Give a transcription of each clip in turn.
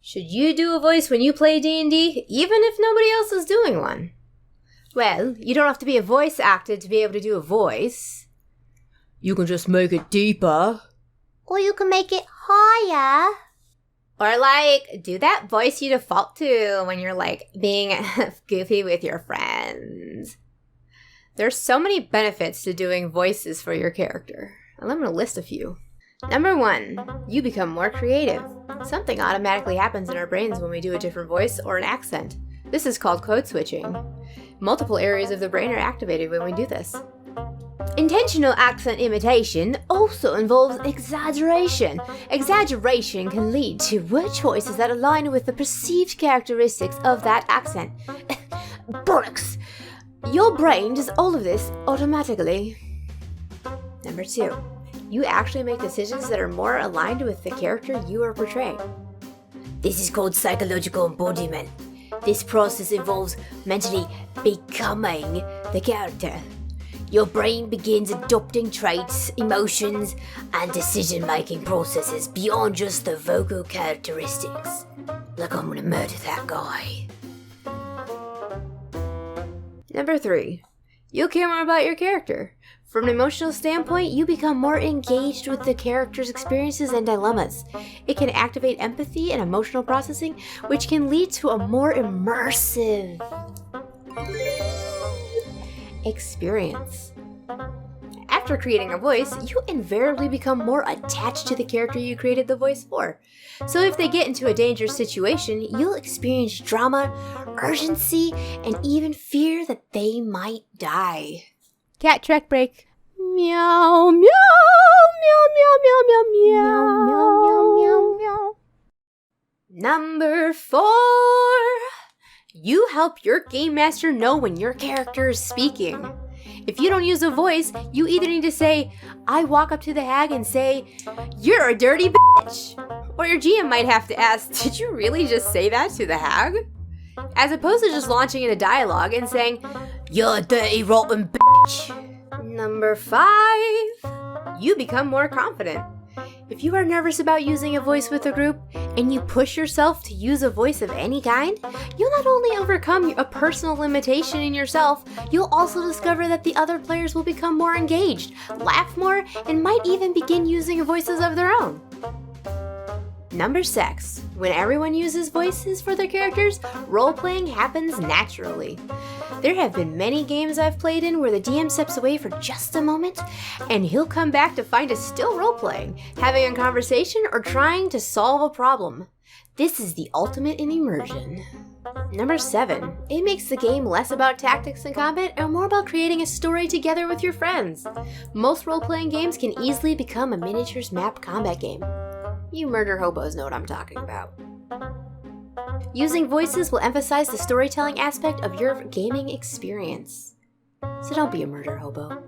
Should you do a voice when you play D&D, even if nobody else is doing one? Well, you don't have to be a voice actor to be able to do a voice. You can just make it deeper. Or you can make it higher. Or like, do that voice you default to when you're like being goofy with your friends. There's so many benefits to doing voices for your character. And I'm going to list a few. Number 1, you become more creative. Something automatically happens in our brains when we do a different voice or an accent. This is called code switching. Multiple areas of the brain are activated when we do this. Intentional accent imitation also involves exaggeration. Exaggeration can lead to word choices that align with the perceived characteristics of that accent. Bollocks! Your brain does all of this automatically. Number 2. You actually make decisions that are more aligned with the character you are portraying. This is called psychological embodiment. This process involves mentally becoming the character. Your brain begins adopting traits, emotions, and decision-making processes beyond just the vocal characteristics. Like, I'm gonna murder that guy. Number 3. You'll care more about your character. From an emotional standpoint, you become more engaged with the character's experiences and dilemmas. It can activate empathy and emotional processing, which can lead to a more immersive experience. After creating a voice, you invariably become more attached to the character you created the voice for. So if they get into a dangerous situation, you'll experience drama, urgency, and even fear that they might die. Cat track break. Meow, meow, meow, meow, meow, meow, meow, meow, meow, meow. Number 4. You help your game master know when your character is speaking. If you don't use a voice, you either need to say, I walk up to the hag and say, you're a dirty bitch. Or your GM might have to ask, did you really just say that to the hag? As opposed to just launching into dialogue and saying, you're a dirty rotten bitch. Number 5, you become more confident. If you are nervous about using a voice with a group, and you push yourself to use a voice of any kind, you'll not only overcome a personal limitation in yourself, you'll also discover that the other players will become more engaged, laugh more, and might even begin using voices of their own. Number 6. When everyone uses voices for their characters, role-playing happens naturally. There have been many games I've played in where the DM steps away for just a moment, and he'll come back to find us still role-playing, having a conversation, or trying to solve a problem. This is the ultimate in immersion. Number 7. It makes the game less about tactics and combat and more about creating a story together with your friends. Most role-playing games can easily become a miniatures map combat game. You murder hobos know what I'm talking about. Using voices will emphasize the storytelling aspect of your gaming experience. So don't be a murder hobo.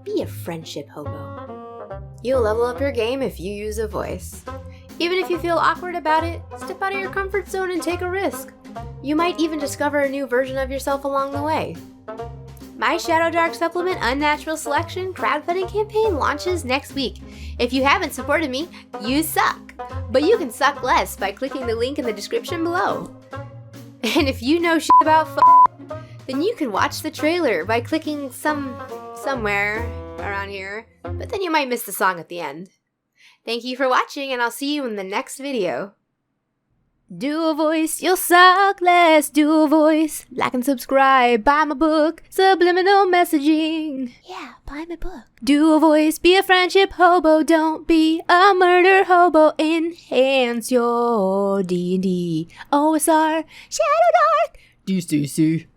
Be a friendship hobo. You'll level up your game if you use a voice. Even if you feel awkward about it, step out of your comfort zone and take a risk. You might even discover a new version of yourself along the way. My Shadowdark Supplement Unnatural Selection crowdfunding campaign launches next week. If you haven't supported me, you suck. But you can suck less by clicking the link in the description below. And if you know shit about then you can watch the trailer by clicking somewhere around here. But then you might miss the song at the end. Thank you for watching, and I'll see you in the next video. Do a voice, you'll suck less. Do a voice, like and subscribe. Buy my book, Subliminal Messaging. Yeah, buy my book. Do a voice, be a friendship hobo. Don't be a murder hobo. Enhance your D&D. OSR, Shadowdark, DCC.